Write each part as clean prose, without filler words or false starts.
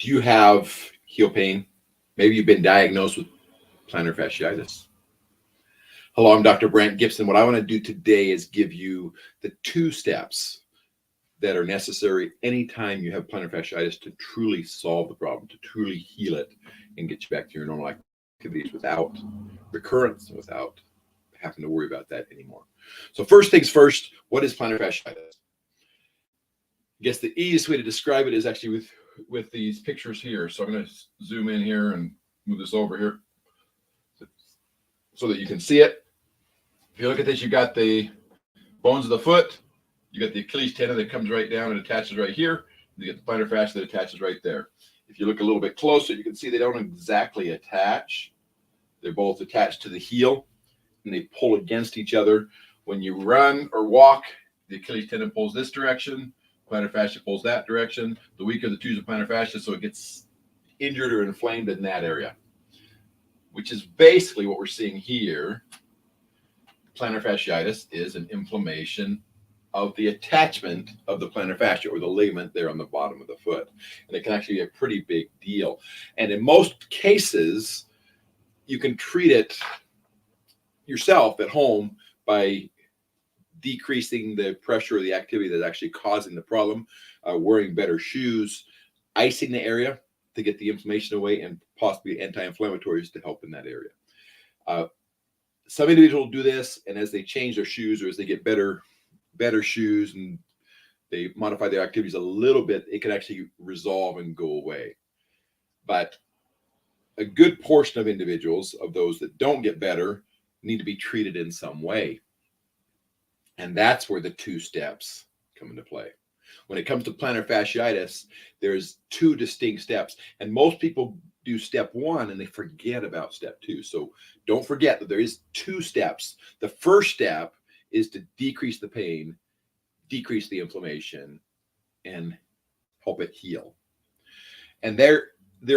Do you have heel pain? Maybe you've been diagnosed with plantar fasciitis. Hello, I'm Dr. Brent Gibson. What I want to do today is give you the 2 steps that are necessary anytime you have plantar fasciitis to truly solve the problem, to truly heal it and get you back to your normal activities without recurrence, without having to worry about that anymore. So first things first, what is plantar fasciitis? I guess the easiest way to describe it is actually with these pictures here. So I'm going to zoom in here and move this over here so that you can see it. If you look at this, you got the bones of the foot, you got the Achilles tendon that comes right down and attaches right here. You get the plantar fascia that attaches right there. If you look a little bit closer, you can see they don't exactly attach. They're both attached to the heel and they pull against each other. When you run or walk, the Achilles tendon pulls this direction, plantar fascia pulls that direction. The weaker the two is the plantar fascia, so it gets injured or inflamed in that area, which is basically what we're seeing here. Plantar fasciitis is an inflammation of the attachment of the plantar fascia or the ligament there on the bottom of the foot. And it can actually be a pretty big deal. And in most cases, you can treat it yourself at home by decreasing the pressure or the activity that's actually causing the problem, wearing better shoes, icing the area to get the inflammation away, and possibly anti-inflammatories to help in that area. Some individuals do this, and as they change their shoes or as they get better shoes and they modify their activities a little bit, it can actually resolve and go away. But a good portion of individuals, of those that don't get better, need to be treated in some way. And that's where the 2 steps come into play. When it comes to plantar fasciitis, there's 2 distinct steps. And most people do step 1 and they forget about step 2. So don't forget that there is 2 steps. The first step is to decrease the pain, decrease the inflammation, and help it heal. And there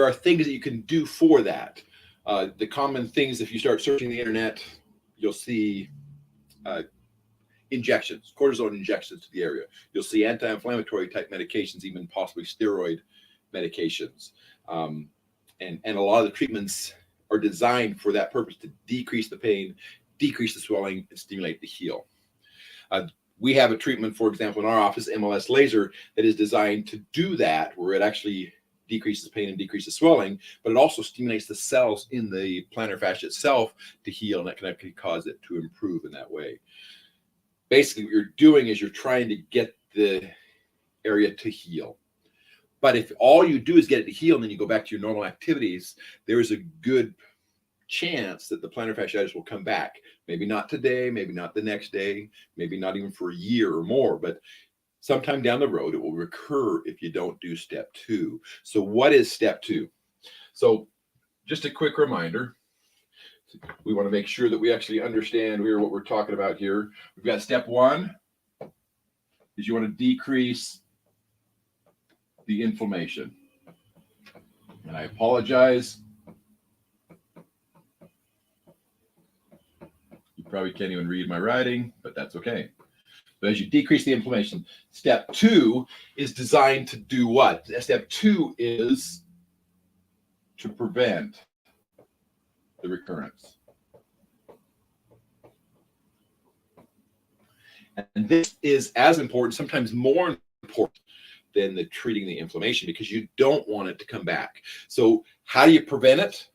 are things that you can do for that. The common things, if you start searching the internet, you'll see injections, cortisone injections to the area. You'll see anti-inflammatory type medications, even possibly steroid medications. And a lot of the treatments are designed for that purpose, to decrease the pain, decrease the swelling, and stimulate the heal. We have a treatment, for example, in our office, MLS laser, that is designed to do that, where it actually decreases pain and decreases swelling, but it also stimulates the cells in the plantar fascia itself to heal, and that can actually cause it to improve in that way. Basically, what you're doing is you're trying to get the area to heal. But if all you do is get it to heal and then you go back to your normal activities, there is a good chance that the plantar fasciitis will come back. Maybe not today, maybe not the next day, maybe not even for a year or more, but sometime down the road, it will recur if you don't do step 2. So what is step 2? So just a quick reminder. We want to make sure that we actually understand here what we're talking about here. We've got step 1 is you want to decrease the inflammation. And I apologize. You probably can't even read my writing, but that's okay. But as you decrease the inflammation, step 2 is designed to do what? Step 2 is to prevent the recurrence. And this is as important, sometimes more important than the treating the inflammation, because you don't want it to come back. So how do you prevent it?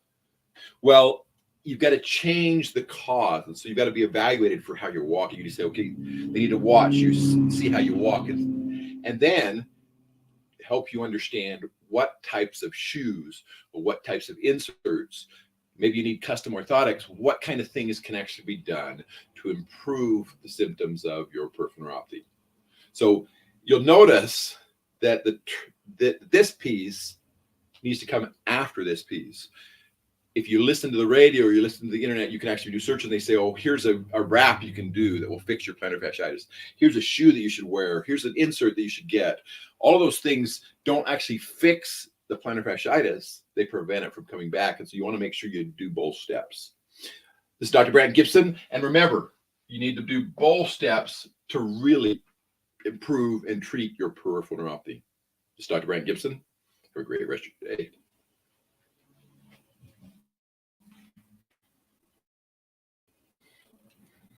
Well, you've got to change the cause. And so you've got to be evaluated for how you're walking. You say, okay, they need to watch you, see how you walk, and then help you understand what types of shoes or what types of inserts. Maybe you need custom orthotics. What kind of things can actually be done to improve the symptoms of your peripheral neuropathy? So you'll notice that this piece needs to come after this piece. If you listen to the radio or you listen to the internet, you can actually do searches and they say, oh, here's a wrap you can do that will fix your plantar fasciitis. Here's a shoe that you should wear. Here's an insert that you should get. All of those things don't actually fix the plantar fasciitis. They prevent it from coming back. And so you want to make sure you do both steps. This is Dr. Brent Gibson. And remember, you need to do both steps to really improve and treat your peripheral neuropathy. This is Dr. Brent Gibson. Have a great rest of your day.